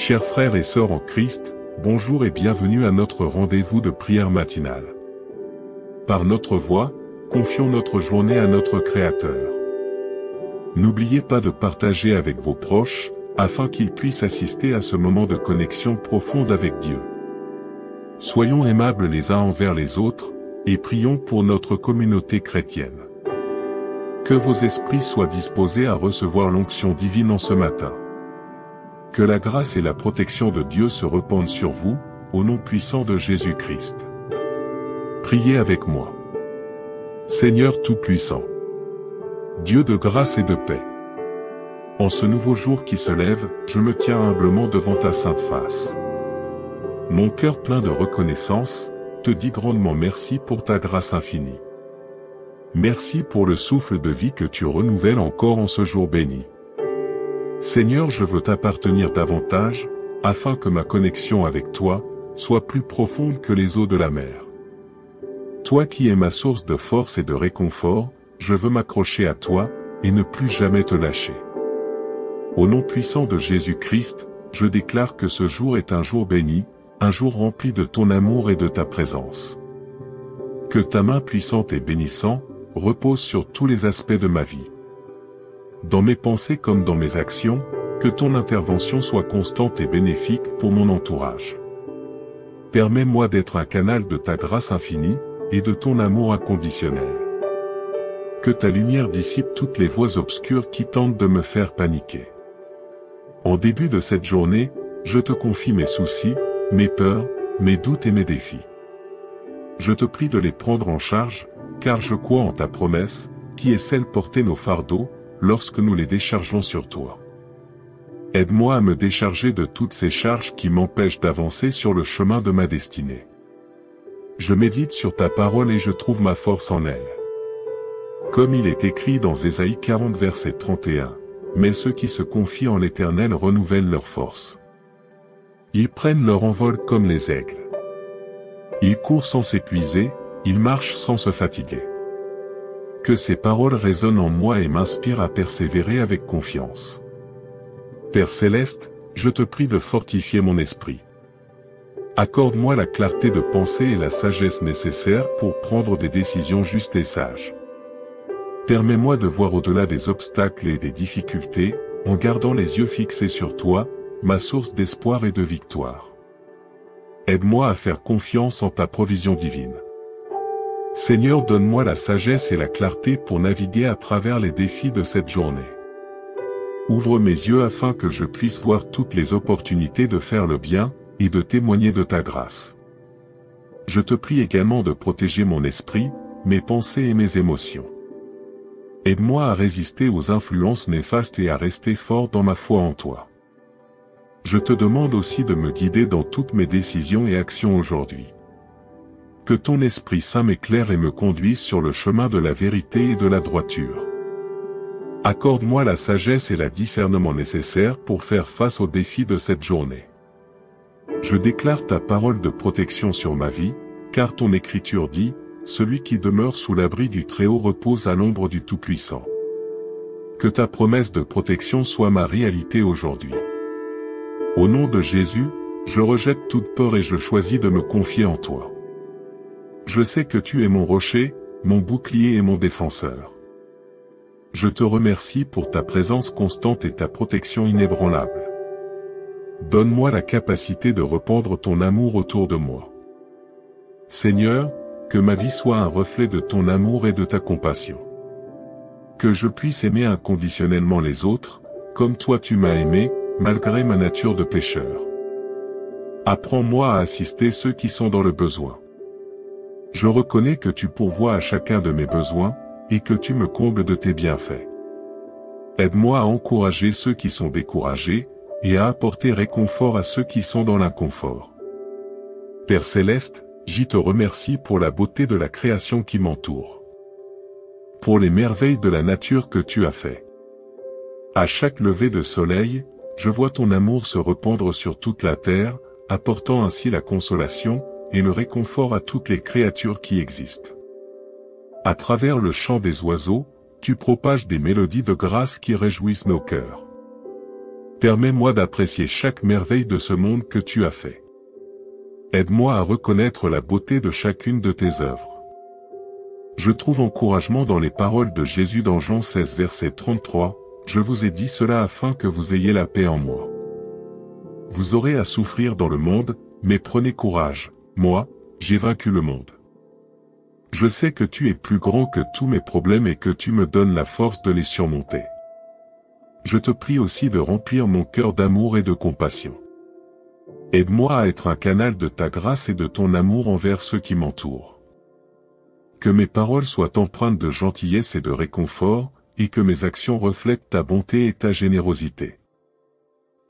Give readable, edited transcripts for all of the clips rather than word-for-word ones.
Chers frères et sœurs en Christ, bonjour et bienvenue à notre rendez-vous de prière matinale. Par notre voix, confions notre journée à notre Créateur. N'oubliez pas de partager avec vos proches, afin qu'ils puissent assister à ce moment de connexion profonde avec Dieu. Soyons aimables les uns envers les autres, et prions pour notre communauté chrétienne. Que vos esprits soient disposés à recevoir l'onction divine en ce matin. Que la grâce et la protection de Dieu se répandent sur vous, au nom puissant de Jésus-Christ. Priez avec moi. Seigneur Tout-Puissant, Dieu de grâce et de paix, en ce nouveau jour qui se lève, je me tiens humblement devant ta sainte face. Mon cœur plein de reconnaissance, te dit grandement merci pour ta grâce infinie. Merci pour le souffle de vie que tu renouvelles encore en ce jour béni. Seigneur, je veux t'appartenir davantage, afin que ma connexion avec toi soit plus profonde que les eaux de la mer. Toi qui es ma source de force et de réconfort, je veux m'accrocher à toi, et ne plus jamais te lâcher. Au nom puissant de Jésus-Christ, je déclare que ce jour est un jour béni, un jour rempli de ton amour et de ta présence. Que ta main puissante et bénissante repose sur tous les aspects de ma vie. Dans mes pensées comme dans mes actions, que ton intervention soit constante et bénéfique pour mon entourage. Permets-moi d'être un canal de ta grâce infinie, et de ton amour inconditionnel. Que ta lumière dissipe toutes les voies obscures qui tentent de me faire paniquer. En début de cette journée, je te confie mes soucis, mes peurs, mes doutes et mes défis. Je te prie de les prendre en charge, car je crois en ta promesse, qui est celle porter nos fardeaux, lorsque nous les déchargeons sur toi. Aide-moi à me décharger de toutes ces charges qui m'empêchent d'avancer sur le chemin de ma destinée. Je médite sur ta parole et je trouve ma force en elle. Comme il est écrit dans Ésaïe 40 verset 31, « Mais ceux qui se confient en l'Éternel renouvellent leur force. Ils prennent leur envol comme les aigles. Ils courent sans s'épuiser, ils marchent sans se fatiguer. » Que ces paroles résonnent en moi et m'inspirent à persévérer avec confiance. Père Céleste, je te prie de fortifier mon esprit. Accorde-moi la clarté de pensée et la sagesse nécessaires pour prendre des décisions justes et sages. Permets-moi de voir au-delà des obstacles et des difficultés, en gardant les yeux fixés sur toi, ma source d'espoir et de victoire. Aide-moi à faire confiance en ta provision divine. Seigneur, donne-moi la sagesse et la clarté pour naviguer à travers les défis de cette journée. Ouvre mes yeux afin que je puisse voir toutes les opportunités de faire le bien, et de témoigner de ta grâce. Je te prie également de protéger mon esprit, mes pensées et mes émotions. Aide-moi à résister aux influences néfastes et à rester fort dans ma foi en toi. Je te demande aussi de me guider dans toutes mes décisions et actions aujourd'hui. Que ton Esprit Saint m'éclaire et me conduise sur le chemin de la vérité et de la droiture. Accorde-moi la sagesse et le discernement nécessaires pour faire face aux défis de cette journée. Je déclare ta parole de protection sur ma vie, car ton écriture dit, « Celui qui demeure sous l'abri du Très-Haut repose à l'ombre du Tout-Puissant. » Que ta promesse de protection soit ma réalité aujourd'hui. Au nom de Jésus, je rejette toute peur et je choisis de me confier en toi. Je sais que tu es mon rocher, mon bouclier et mon défenseur. Je te remercie pour ta présence constante et ta protection inébranlable. Donne-moi la capacité de répandre ton amour autour de moi. Seigneur, que ma vie soit un reflet de ton amour et de ta compassion. Que je puisse aimer inconditionnellement les autres, comme toi tu m'as aimé, malgré ma nature de pécheur. Apprends-moi à assister ceux qui sont dans le besoin. Je reconnais que tu pourvois à chacun de mes besoins, et que tu me combles de tes bienfaits. Aide-moi à encourager ceux qui sont découragés, et à apporter réconfort à ceux qui sont dans l'inconfort. Père Céleste, j'y te remercie pour la beauté de la création qui m'entoure. Pour les merveilles de la nature que tu as fait. À chaque lever de soleil, je vois ton amour se répandre sur toute la terre, apportant ainsi la consolation, et le réconfort à toutes les créatures qui existent. À travers le chant des oiseaux, tu propages des mélodies de grâce qui réjouissent nos cœurs. Permets-moi d'apprécier chaque merveille de ce monde que tu as fait. Aide-moi à reconnaître la beauté de chacune de tes œuvres. Je trouve encouragement dans les paroles de Jésus dans Jean 16 verset 33, « Je vous ai dit cela afin que vous ayez la paix en moi. Vous aurez à souffrir dans le monde, mais prenez courage, moi, j'ai vaincu le monde. Je sais que tu es plus grand que tous mes problèmes et que tu me donnes la force de les surmonter. Je te prie aussi de remplir mon cœur d'amour et de compassion. Aide-moi à être un canal de ta grâce et de ton amour envers ceux qui m'entourent. Que mes paroles soient empreintes de gentillesse et de réconfort, et que mes actions reflètent ta bonté et ta générosité.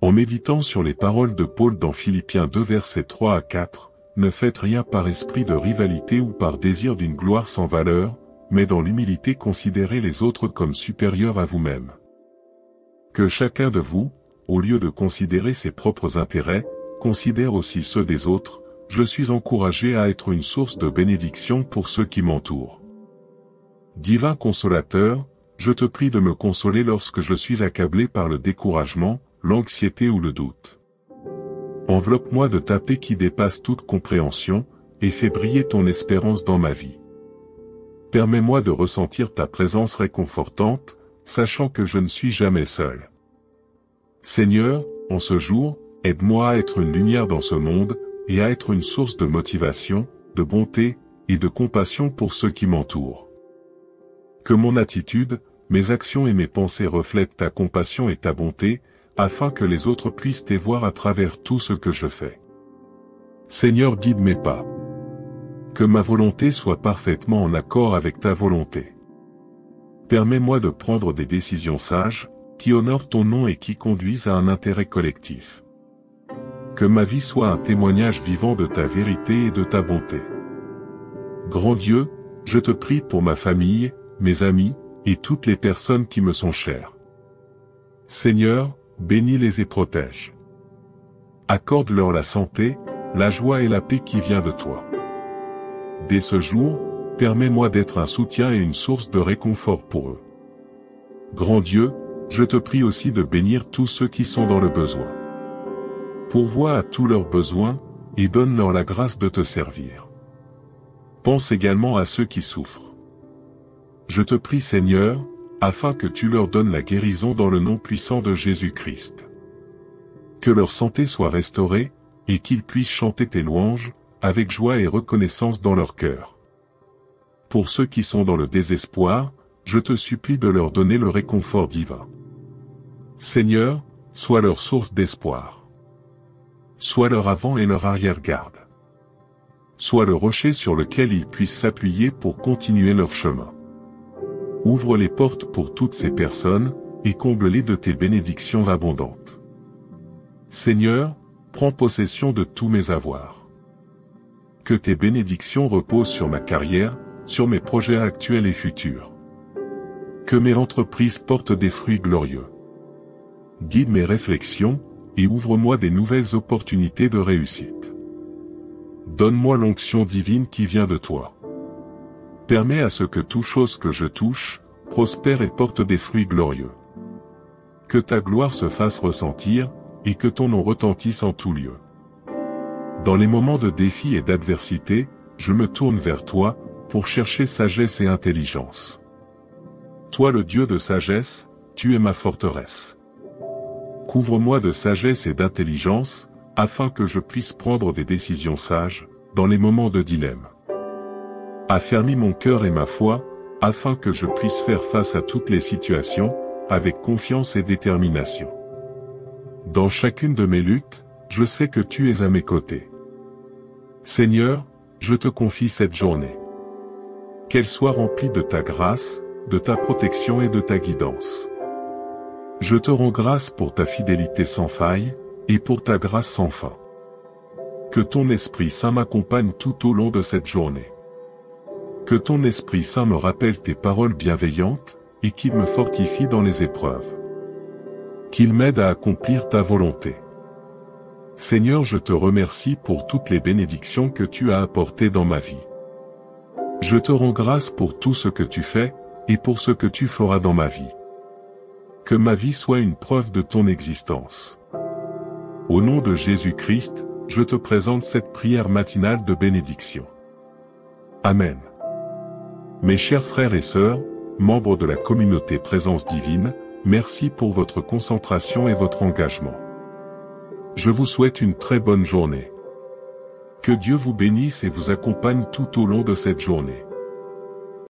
En méditant sur les paroles de Paul dans Philippiens 2 versets 3 à 4, ne faites rien par esprit de rivalité ou par désir d'une gloire sans valeur, mais dans l'humilité considérez les autres comme supérieurs à vous-même. Que chacun de vous, au lieu de considérer ses propres intérêts, considère aussi ceux des autres. Je suis encouragé à être une source de bénédiction pour ceux qui m'entourent. Divin consolateur, je te prie de me consoler lorsque je suis accablé par le découragement, l'anxiété ou le doute. Enveloppe-moi de ta paix qui dépasse toute compréhension, et fais briller ton espérance dans ma vie. Permets-moi de ressentir ta présence réconfortante, sachant que je ne suis jamais seul. Seigneur, en ce jour, aide-moi à être une lumière dans ce monde, et à être une source de motivation, de bonté, et de compassion pour ceux qui m'entourent. Que mon attitude, mes actions et mes pensées reflètent ta compassion et ta bonté, afin que les autres puissent te voir à travers tout ce que je fais. Seigneur, guide mes pas. Que ma volonté soit parfaitement en accord avec ta volonté. Permets-moi de prendre des décisions sages, qui honorent ton nom et qui conduisent à un intérêt collectif. Que ma vie soit un témoignage vivant de ta vérité et de ta bonté. Grand Dieu, je te prie pour ma famille, mes amis, et toutes les personnes qui me sont chères. Seigneur, bénis-les et protège. Accorde-leur la santé, la joie et la paix qui vient de toi. Dès ce jour, permets-moi d'être un soutien et une source de réconfort pour eux. Grand Dieu, je te prie aussi de bénir tous ceux qui sont dans le besoin. Pourvois à tous leurs besoins, et donne-leur la grâce de te servir. Pense également à ceux qui souffrent. Je te prie Seigneur, afin que tu leur donnes la guérison dans le nom puissant de Jésus-Christ. Que leur santé soit restaurée, et qu'ils puissent chanter tes louanges, avec joie et reconnaissance dans leur cœur. Pour ceux qui sont dans le désespoir, je te supplie de leur donner le réconfort divin. Seigneur, sois leur source d'espoir. Sois leur avant et leur arrière-garde. Sois le rocher sur lequel ils puissent s'appuyer pour continuer leur chemin. Ouvre les portes pour toutes ces personnes, et comble-les de tes bénédictions abondantes. Seigneur, prends possession de tous mes avoirs. Que tes bénédictions reposent sur ma carrière, sur mes projets actuels et futurs. Que mes entreprises portent des fruits glorieux. Guide mes réflexions, et ouvre-moi des nouvelles opportunités de réussite. Donne-moi l'onction divine qui vient de toi. Permets à ce que toute chose que je touche, prospère et porte des fruits glorieux. Que ta gloire se fasse ressentir, et que ton nom retentisse en tout lieu. Dans les moments de défi et d'adversité, je me tourne vers toi, pour chercher sagesse et intelligence. Toi le Dieu de sagesse, tu es ma forteresse. Couvre-moi de sagesse et d'intelligence, afin que je puisse prendre des décisions sages, dans les moments de dilemme. Affermis mon cœur et ma foi, afin que je puisse faire face à toutes les situations, avec confiance et détermination. Dans chacune de mes luttes, je sais que tu es à mes côtés. Seigneur, je te confie cette journée. Qu'elle soit remplie de ta grâce, de ta protection et de ta guidance. Je te rends grâce pour ta fidélité sans faille, et pour ta grâce sans fin. Que ton Esprit Saint m'accompagne tout au long de cette journée. Que ton Esprit Saint me rappelle tes paroles bienveillantes, et qu'il me fortifie dans les épreuves. Qu'il m'aide à accomplir ta volonté. Seigneur, je te remercie pour toutes les bénédictions que tu as apportées dans ma vie. Je te rends grâce pour tout ce que tu fais, et pour ce que tu feras dans ma vie. Que ma vie soit une preuve de ton existence. Au nom de Jésus-Christ, je te présente cette prière matinale de bénédiction. Amen. Mes chers frères et sœurs, membres de la communauté Présence Divine, merci pour votre concentration et votre engagement. Je vous souhaite une très bonne journée. Que Dieu vous bénisse et vous accompagne tout au long de cette journée.